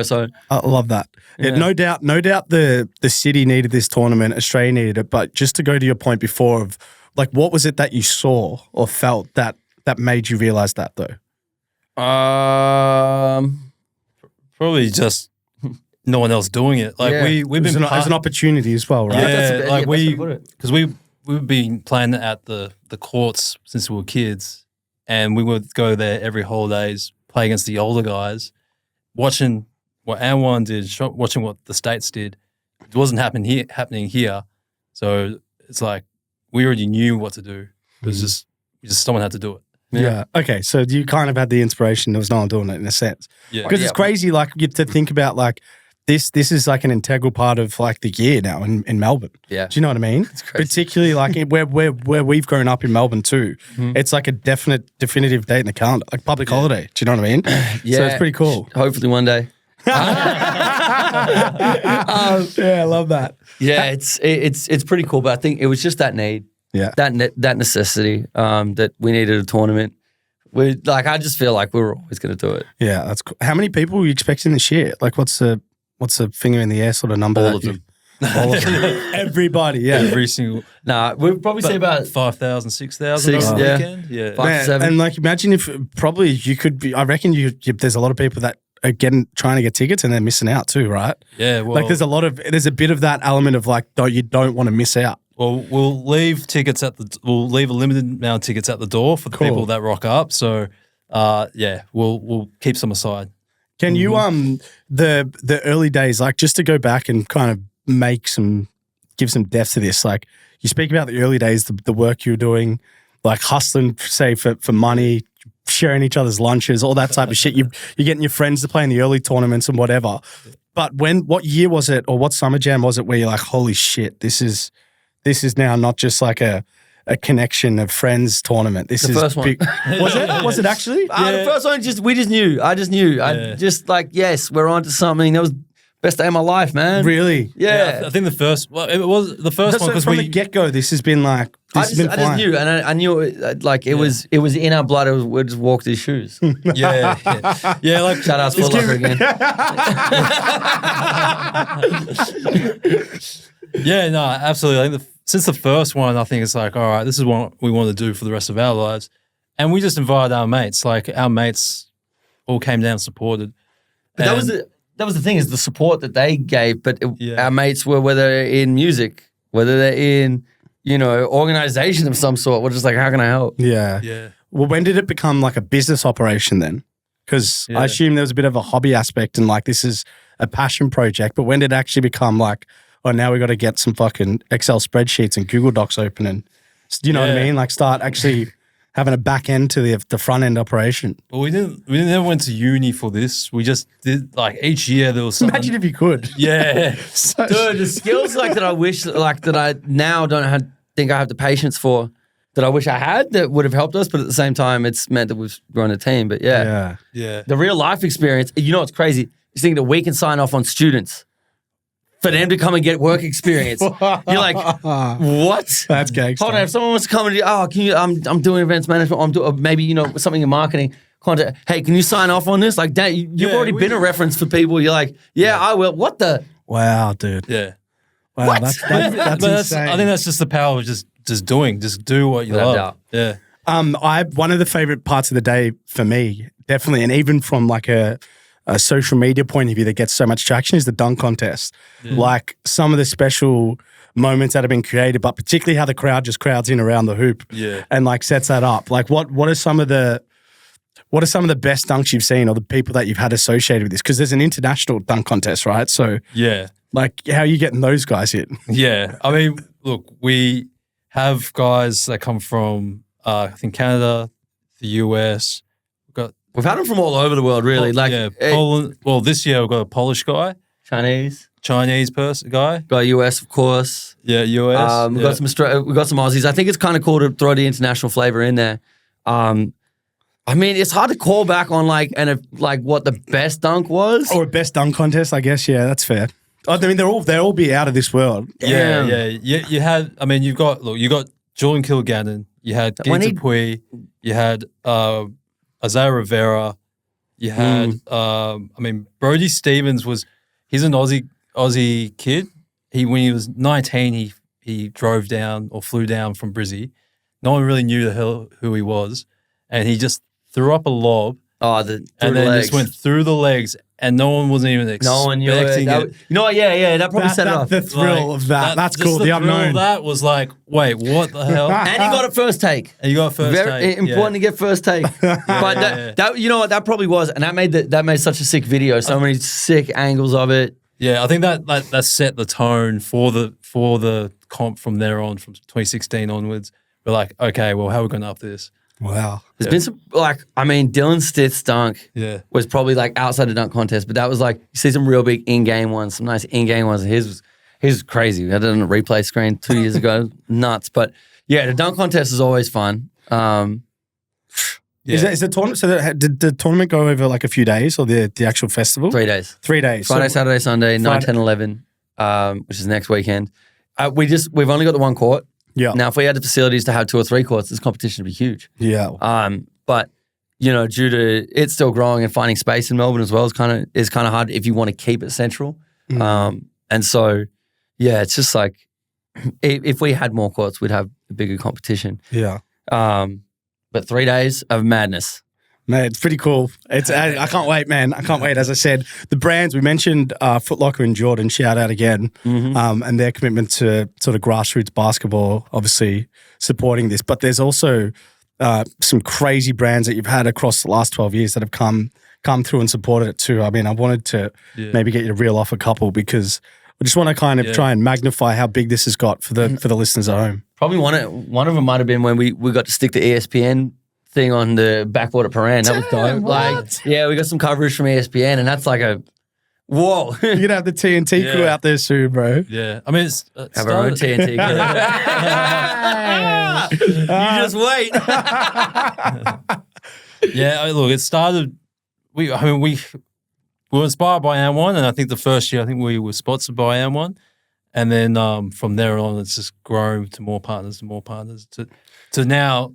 So I love that. Yeah. No doubt the city needed this tournament, Australia needed it, but just to go to your point before of like what was it that you saw or felt that made you realize that though? Probably just no one else doing it. Like we've been as an opportunity as well, right? Yeah, like because we've been playing at the courts since we were kids, and we would go there every holidays, play against the older guys, watching what Anwan did, watching what the States did. It wasn't happening here. So it's like we already knew what to do. It was just someone had to do it. Yeah. Okay. So you kind of had the inspiration. There was no one doing it in a sense. Yeah. Because it's crazy, like you to think about like this is like an integral part of like the year now in Melbourne. Yeah. Do you know what I mean? It's crazy. Particularly like where we've grown up in Melbourne too. Mm-hmm. It's like a definitive date in the calendar, like public holiday. Do you know what I mean? Yeah. So it's pretty cool. Hopefully one day. I love that. Yeah, it's pretty cool, but I think it was just that need, that necessity, that we needed a tournament. I just feel like we were always going to do it. Yeah, that's cool. How many people were you expecting this year? Like, what's the finger in the air sort of number? All of them. All of them. Everybody, every single. We'd probably say about 5,000, 6,000 on the weekend. Yeah, 5 to 7. And like, imagine if probably you could be. I reckon there's a lot of people that are trying to get tickets and they're missing out too, right? Yeah, well, like there's a bit of that element of like, you don't want to miss out. Well, we'll leave a limited amount of tickets at the door for the people that rock up. So, we'll keep some aside. Can you the early days, like just to go back and kind of give some depth to this, like you speak about the early days, the work you were doing, like hustling, say for money, sharing each other's lunches, all that type of shit. You're getting your friends to play in the early tournaments and whatever. But what year was it, or what summer jam was it where you're like, holy shit, this is now not just like a connection of friends tournament. This is first one. big. Was it actually? The first one, we just knew. I just knew. I just like, yes, we're on to something. That was best day of my life, man. Really? Yeah. I think the first. Well, it was the first one because from the get go. This has been like. I just knew, and I knew like it was in our blood. We just walked his shoes. Yeah. Like Shout out to Footlocker again. Yeah, no, absolutely. I think since the first one, I think it's like, all right, this is what we want to do for the rest of our lives, and we just invited our mates. Like our mates all came down and supported. But that was the thing, is the support that they gave. But our mates were, whether they're in music, whether they're in, organization of some sort, we're just like, how can I help? Yeah. Well, when did it become like a business operation then? Because I assume there was a bit of a hobby aspect and like this is a passion project. But when did it actually become like, oh, now we got to get some fucking Excel spreadsheets and Google Docs open and, you know what I mean? Like start actually having a back end to the front end operation. Well, we never went to uni for this. We just did like each year there was something. Imagine if you could. Yeah. Dude, the skills like that I wish like that I now don't think I have the patience for that I wish I had that would have helped us, but at the same time it's meant that we've grown a team. But yeah. The real life experience, what's crazy? You think that we can sign off on students for them to come and get work experience. You're like, what? That's gangster. Hold on, if someone wants to come and can you? I'm doing events management. I'm doing maybe something in marketing. Contact. Hey, can you sign off on this? Like, that, you've already been a reference for people. You're like, I will. What the? Wow, dude. Yeah. Wow, What? that's insane. I think that's just the power of just doing. Just do what you love. Yeah. One of the favorite parts of the day for me, definitely, and even from like a social media point of view that gets so much traction, is the dunk contest. Like some of the special moments that have been created, but particularly how the crowd just crowds in around the hoop and like sets that up. Like what are some of the best dunks you've seen, or the people that you've had associated with this? Because there's an international dunk contest, right? So like how are you getting those guys in? Yeah. I mean, look, we have guys that come from I think Canada, the US. We've had them from all over the world, really. Poland. Well, this year we've got a Polish guy, Chinese person guy. Got US, of course. Yeah, US. We've got some we've got some Aussies. I think it's kind of cool to throw the international flavor in there. I mean, it's hard to call back on what the best dunk was, or a best dunk contest, I guess. Yeah, that's fair. I mean, they'll all be out of this world. Yeah. You had. I mean, you got Jordan Kilgannon. You had Guy Dupuis. You had Isaiah Rivera. You had, Brody Stevens he's an Aussie kid. When he was 19, he drove down or flew down from Brizzy. No one really knew the hell who he was. And he just threw up a lob. And then just went through the legs, and no one wasn't even expecting no one knew it. You know what? Yeah, that probably set it off. The thrill of that. That's cool. The unknown. Of that was like, wait, what the hell? And he got it first take. Very important to get first take. But that you know what? That probably was, and that made such a sick video. So many sick angles of it. Yeah, I think that set the tone for the comp from there on, from 2016 onwards. We're like, okay, well, how are we going to up this? Wow. There's been some, Dylan Stith's dunk was probably outside the dunk contest, but that was you see some real big in-game ones, some nice in-game ones. His was crazy. I did it on a replay screen 2 years ago. Nuts. But yeah, the dunk contest is always fun. Is the tournament, did the tournament go over a few days, or the actual festival? 3 days. 3 days. Friday, Saturday, Sunday, 9, 10, 11, which is next weekend. We've only got the one court. Yeah. Now, if we had the facilities to have 2 or 3 courts, this competition would be huge. Yeah. But due to it still growing and finding space in Melbourne as well is kind of hard if you want to keep it central. And so, it's just if we had more courts, we'd have a bigger competition. Yeah. But 3 days of madness. Man, it's pretty cool. I can't wait, man. I can't wait. As I said, the brands, we mentioned Footlocker and Jordan, shout out again, and their commitment to sort of grassroots basketball, obviously supporting this. But there's also some crazy brands that you've had across the last 12 years that have come through and supported it too. I mean, I wanted to maybe get you to reel off a couple, because I just want to kind of try and magnify how big this has got for the listeners at home. Probably one of them might have been when we got to stick the ESPN thing on the backboard at Paran. That was dope. Like, yeah, we got some coverage from ESPN, and that's like a whoa. You're gonna have the TNT crew out there soon, bro. Yeah, I mean, have our own TNT crew. You just wait. Yeah, look, it started. We were inspired by AM1, and I think the first year, we were sponsored by AM1, and then from there on, it's just grown to more partners, to now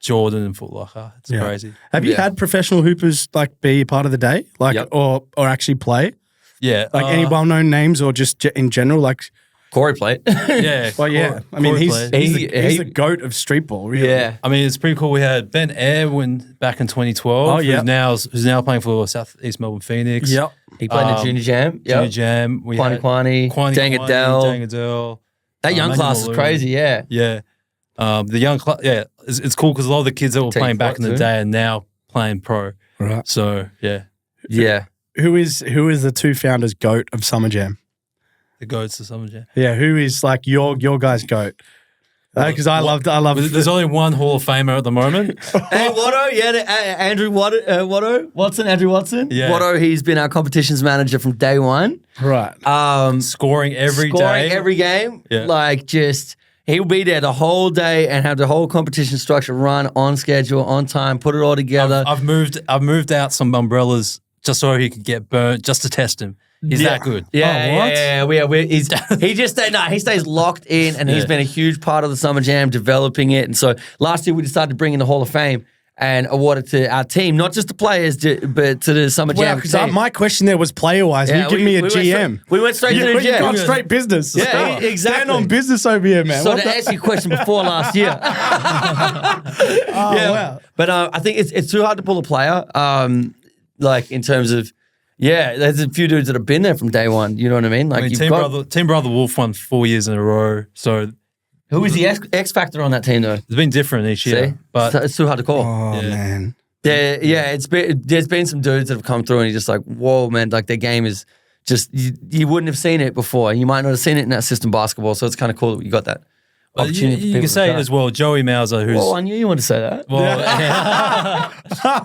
Jordan and Footlocker. It's crazy. Have you had professional hoopers like be a part of the day, like or actually play? Yeah, like any well-known names, or just in general, like Corey played. Yeah, well, yeah. I mean, he's the goat of streetball. Really. Yeah, I mean, it's pretty cool. We had Ben Airwin back in 2012. Oh, yeah. Who's now playing for Southeast Melbourne Phoenix. Yep. He played in the Junior Jam. Junior Jam. We had Kwani, Dang Adele. That young class is crazy. Yeah. Yeah. The young class. Yeah, it's cool because a lot of the kids that were playing back in the day are now playing pro. Right. So yeah. Yeah. Who is the two founders' goat of Summer Jam? The goats of Summer Jam. Yeah, who is like your guys' goat? Because I love. There's only one Hall of Famer at the moment. Hey, Watto, Andrew Watson. Yeah. Watto, he's been our competitions manager from day one. Right. Scoring every game. Yeah. Like just he'll be there the whole day and have the whole competition structure run on schedule, on time, put it all together. I've moved out some umbrellas just so he could get burnt, just to test him. He's that good. Yeah. He stays locked in, and he's been a huge part of the Summer Jam, developing it. And so last year we decided to bring in the Hall of Fame and award it to our team, not just the players, but to the Summer Jam. Because my question there was player-wise. You give me a GM. We went straight to the GM. GM. Straight business. Yeah, exactly. Stand on business over here, man. So to answer your question before last year. Wow. But I think it's too hard to pull a player, like in terms of, there's a few dudes that have been there from day one. You know what I mean? Like Team Brother Wolf won 4 years in a row. So who is the X factor on that team though? It's been different each year, but it's too hard to call. Oh man. There's been some dudes that have come through and you're just like, whoa, man! Like their game is just you wouldn't have seen it before. You might not have seen it in that system basketball. So it's kind of cool that you got that. You can say it as well, Joey Mauser, who's... Well, I knew you wanted to say that. Well,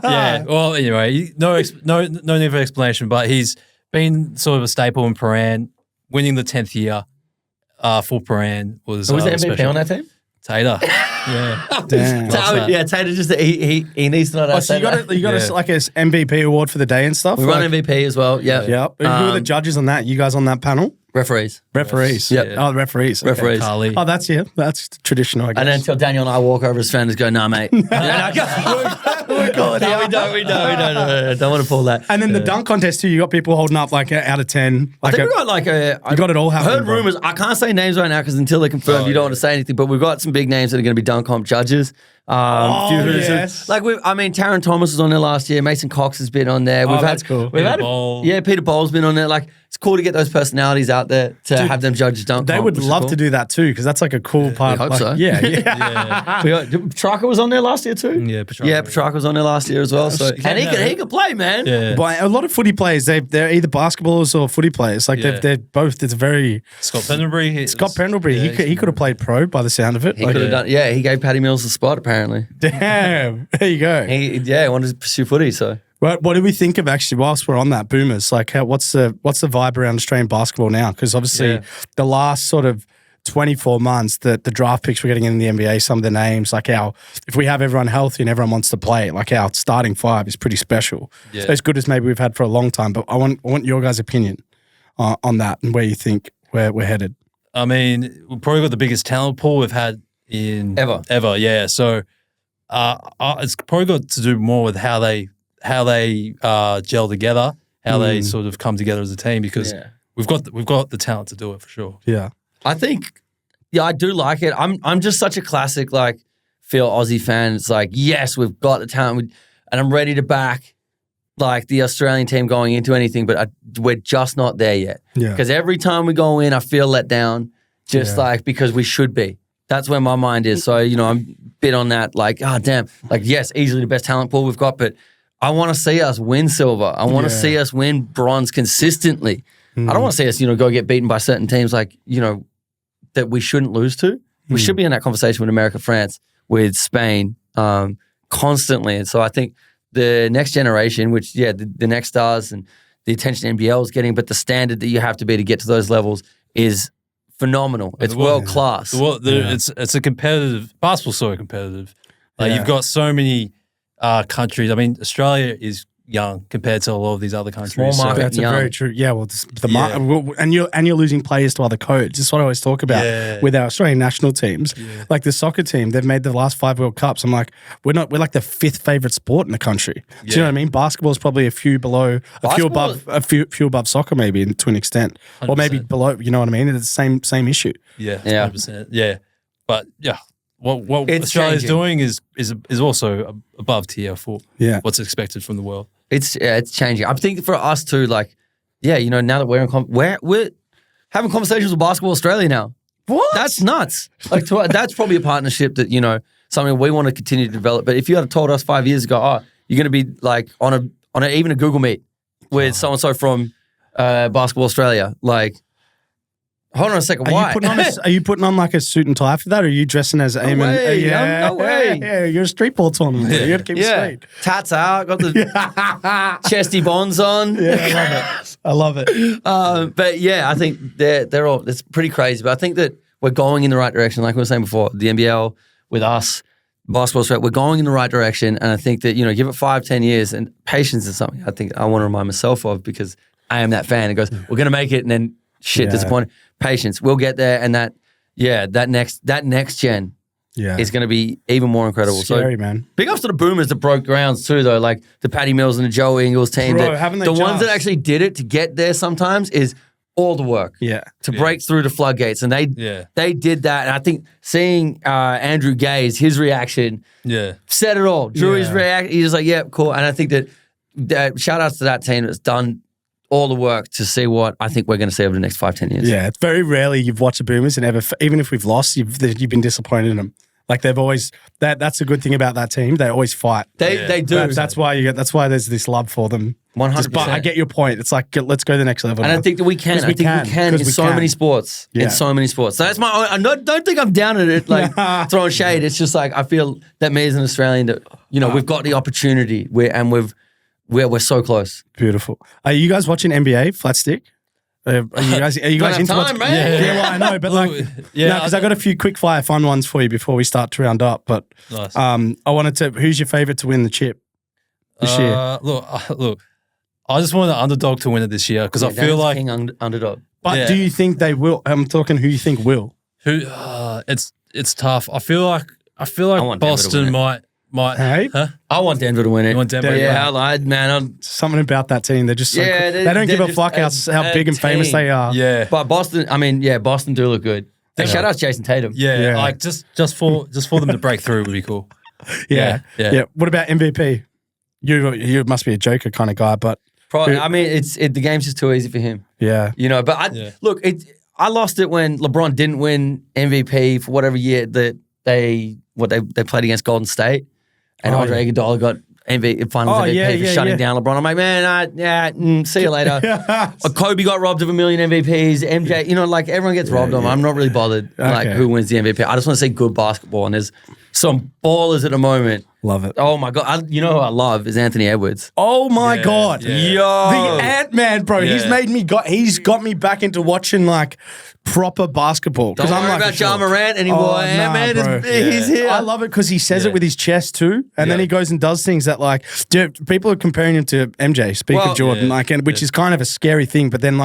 yeah. Well, anyway, no need for explanation, but he's been sort of a staple in Paran, winning the 10th year for Paran was the MVP special. on that team? Tater. Yeah. Damn. Tater just he needs to know that. So you got like an MVP award for the day and stuff? We run MVP as well, yeah. Yep. Who are the judges on that? You guys on that panel? Referees. Yep. Yeah. Oh, referees. Okay. Referees. Carly. Oh, that's traditional, I guess. And then until Daniel and I walk over as fans go, nah, mate. We don't want to pull that. And then the dunk contest too, you got people holding up like out of 10. I think we got like a... You got it all happening. I heard rumors. I can't say names right now because until they're confirmed, you don't want to say anything. But we've got some big names that are going to be dunk comp judges. Yes. Like Taron Thomas was on there last year. Mason Cox has been on there. That's cool. Peter Ball's been on there. Like it's cool to get those personalities out there to have them judge dunk. They would love to do that too because that's like a cool part. I hope so. Yeah. Petrarca was on there last year too. Yeah, Petrarca was on there last year as well. So and he could play, man. Yeah. But a lot of footy players, they're either basketballers or footy players. Like they're both. It's very Scott Pendlebury. He could have played pro by the sound of it. He could have done. Yeah, he gave Paddy Mills the spot apparently. Damn. There you go. He wanted to pursue footy. So what do we think of actually whilst we're on that Boomers? Like what's the vibe around Australian basketball now? Because obviously the last sort of 24 months, the draft picks we're getting in the NBA, some of the names, like if we have everyone healthy and everyone wants to play, like our starting five is pretty special. Yeah. So as good as maybe we've had for a long time. But I want your guys' opinion on that and where you think we're headed. I mean, we've probably got the biggest talent pool we've had in ever. Yeah. So it's probably got to do more with how they gel together, how they sort of come together as a team because we've got the talent to do it for sure. Yeah. I think, I do like it. I'm just such a classic, like, feel Aussie fan. It's like, yes, we've got the talent, and I'm ready to back, like, the Australian team going into anything, but we're just not there yet. Yeah. Because every time we go in, I feel let down, like, because we should be. That's where my mind is. So, I'm a bit on that, like, damn. Like, yes, easily the best talent pool we've got, but I want to see us win silver. I want to see us win bronze consistently. I don't want to see us, go get beaten by certain teams like, that we shouldn't lose to. We should be in that conversation with America, France, with Spain, constantly. And so I think the next generation, which, the next stars and the attention NBL is getting, but the standard that you have to be to get to those levels is phenomenal. It's world class. It's a competitive, basketball's so competitive. You've got so many countries. I mean, Australia is young compared to a lot of these other countries. Small market, That's very true. Yeah, well, and you're losing players to other codes. That's what I always talk about with our Australian national teams. Yeah. Like the soccer team, they've made the last 5 World Cups. I'm like, we're like the 5th favorite sport in the country. Do you know what I mean? Basketball is probably a few above soccer, maybe to an extent, 100%. Or maybe below. You know what I mean? It's the same issue. Yeah, 100%. Yeah, but yeah. What Australia's doing is also above tier for what's expected from the world. It's changing. I'm thinking for us too, now that we're having conversations with Basketball Australia now. What? That's nuts. That's probably a partnership that, something we want to continue to develop. But if you had told us 5 years ago, you're going to be like on even a Google Meet with so-and-so from Basketball Australia, hold on a second. Why? Are you putting on like a suit and tie after that, or are you dressing as Eamon? No way. Yeah, you're a street ball tournament. You got to keep it straight. Tats out. Got the chesty bonds on. Yeah, I love it. But yeah, I think they're all. It's pretty crazy. But I think that we're going in the right direction. Like we were saying before, the NBL with us, Basketball Australia, we're going in the right direction. And I think that give it 5-10 years, and patience is something I think I want to remind myself of, because I am that fan. It goes, we're going to make it, and then disappointed. Patience, we'll get there, and that next gen is going to be even more incredible. Scary, man. Big ups to the boomers that broke grounds too, though, like the Paddy Mills and the Joe Ingles team. Bro, the ones that actually did it to get there sometimes is all the work. To break through the floodgates, and they did that. And I think seeing Andrew Gaze, his reaction, said it all. Drew's reaction, he was like, "Yeah, cool." And I think that shout outs to that team that's done all the work to see what I think we're going to see over the next 5-10 years. Yeah, it's very rarely you've watched the Boomers and even if we've lost, you've been disappointed in them. Like they've always that's a good thing about that team. They always fight. They do. That's why there's this love for them. 100%. But I get your point. It's like let's go to the next level. And I think that we can. I think we can in so many sports. Yeah. In so many sports. So that's I don't think I'm down at it like throwing shade. It's just like I feel that me as an Australian that we've got the opportunity we're so close. Beautiful. Are you guys watching NBA Flat Stick? Are you guys into time, what's... Yeah, well, I know, but because I got a few quick fire fun ones for you before we start to round up. But nice. I wanted to. Who's your favorite to win the chip this year? Look, I just want the underdog to win it this year because I feel like underdog. But do you think they will? I'm talking. Who you think will? It's tough. I feel like Boston might. Hey? Huh? I want Denver to win it. You want Denver? Yeah, I lied, man. Something about that team. They're just they don't give a fuck how big and famous they are. Yeah. But Boston, Boston do look good. And shout out to Jason Tatum. Yeah. Like just for them to break through would be cool. Yeah. What about MVP? You must be a Joker kind of guy, but probably. The game's just too easy for him. Yeah. Look, I lost it when LeBron didn't win MVP for whatever year that they played against Golden State, and Andre Iguodala got Finals MVP for shutting down LeBron. I'm like, man, see you later. Kobe got robbed of 1 million MVPs. MJ, everyone gets robbed of them. I'm not really bothered who wins the MVP. I just want to see good basketball, and there's some ballers at the moment. Love it. Oh my God. Who I love is Anthony Edwards. Oh my God. Yeah. Yo. The Ant-Man, bro. Yeah. He's got me back into watching proper basketball. Don't worry about Ja Morant anymore. Ant-Man he's here. I love it because he says it with his chest too. And then he goes and does things that people are comparing him to MJ, of Jordan, which is kind of a scary thing. But then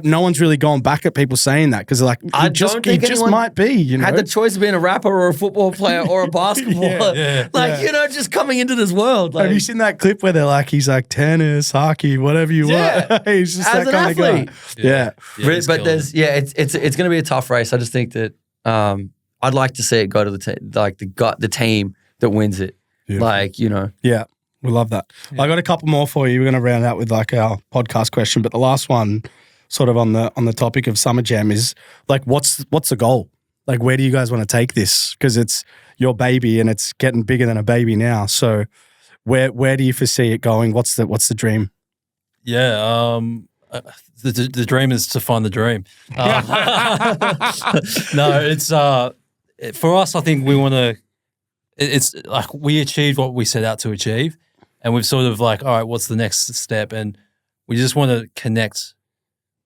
no one's really going back at people saying that because they're like, he just might be, had the choice of being a rapper or a football player or a basketballer. Just coming into this world. Have you seen that clip where they're like, he's like tennis, hockey, whatever you want. He's just as that kind athlete. Of guy. Yeah. But there's, it's going to be a tough race. I just think that I'd like to see it go to the team that wins it. Beautiful. Yeah. We love that. Yeah. I got a couple more for you. We're going to round out with our podcast question, but the last one sort of on the topic of Summer Jam is what's the goal? Where do you guys want to take this? Because it's your baby and it's getting bigger than a baby now. So where do you foresee it going? What's the dream? Yeah, the dream is to find the dream. No, it's for us. I think we want to. it's like we achieved what we set out to achieve, and we've sort of like, all right, what's the next step? And we just want to connect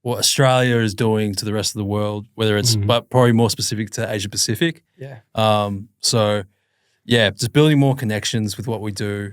what Australia is doing to the rest of the world, whether it's but probably more specific to Asia Pacific. Yeah. So yeah, just building more connections with what we do.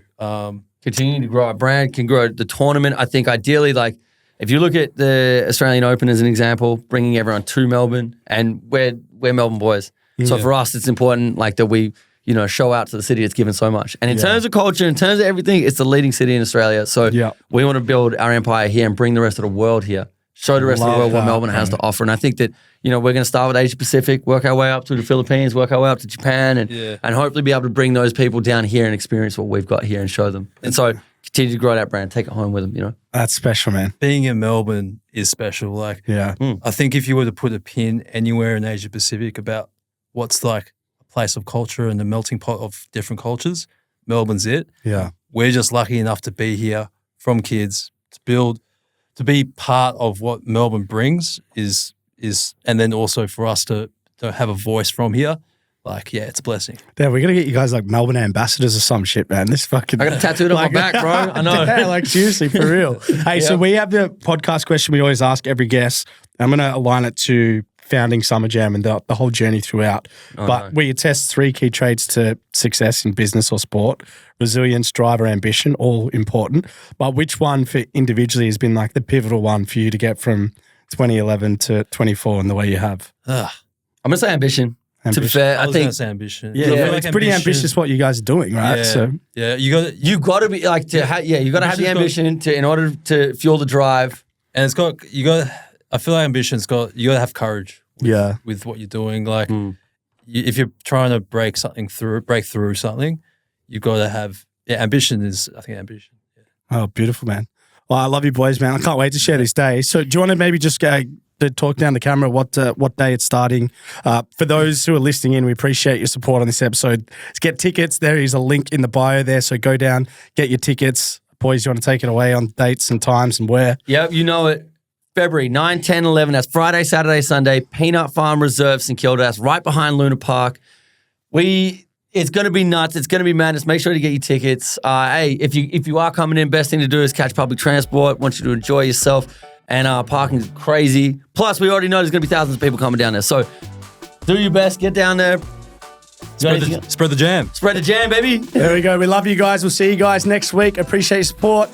Continuing to grow our brand, can grow the tournament. I think ideally, like if you look at the Australian Open as an example, bringing everyone to Melbourne, and we're Melbourne boys. So for us, it's important like that we, you know, show out to the city that's given so much. And in terms of culture, in terms of everything, it's the leading city in Australia. So we want to build our empire here and bring the rest of the world here. Show the rest of the world what Melbourne has to offer. And I think that, you know, we're going to start with Asia Pacific, work our way up to the Philippines, work our way up to Japan, and hopefully be able to bring those people down here and experience what we've got here and show them. And so continue to grow that brand, take it home with them, you know. That's special, man. Being in Melbourne is special. Like, I think if you were to put a pin anywhere in Asia Pacific about what's like a place of culture and the melting pot of different cultures, Melbourne's it. Yeah. We're just lucky enough to be here from kids, to be part of what Melbourne brings is, and then also for us to have a voice from here. Like, yeah, it's a blessing. Yeah, we're going to get you guys like Melbourne ambassadors or some shit, man. This fucking... I got a tattoo on my back, bro. I know. Yeah, like seriously, for real. Hey, so we have the podcast question we always ask every guest. I'm going to align it to founding Summer Jam and the whole journey throughout. We attest 3 key traits to success in business or sport: resilience, drive, or ambition, all important. But which one for individually has been like the pivotal one for you to get from 2011 to 24 in the way you have? I'm going to say ambition. To be fair, I think it's ambition. Yeah, it's pretty ambitious what you guys are doing, right? Yeah, so you got to be like you got to have the ambition in order to fuel the drive. And I feel like ambition's you got to have courage. With what you're doing, like if you're trying to break through something, you've got to have ambition. I think ambition. Yeah. Oh, beautiful, man. Well, I love you boys, man. I can't wait to share this day. So, do you want to maybe just go to talk down the camera what day it's starting? For those who are listening in, we appreciate your support on this episode. Let's get tickets. There is a link in the bio there, so go down, get your tickets. Boys, you want to take it away on dates and times and where? Yep, you know it. February 9, 10, 11. That's Friday, Saturday, Sunday. Peanut Farm Reserve, St Kilda. That's right behind Luna Park. It's going to be nuts. It's going to be madness. Make sure to get your tickets. Hey, if you are coming in, best thing to do is catch public transport. Want you to enjoy yourself. And parking is crazy. Plus, we already know there's going to be thousands of people coming down there. So do your best. Get down there. Spread the jam. Spread the jam, baby. There we go. We love you guys. We'll see you guys next week. Appreciate your support.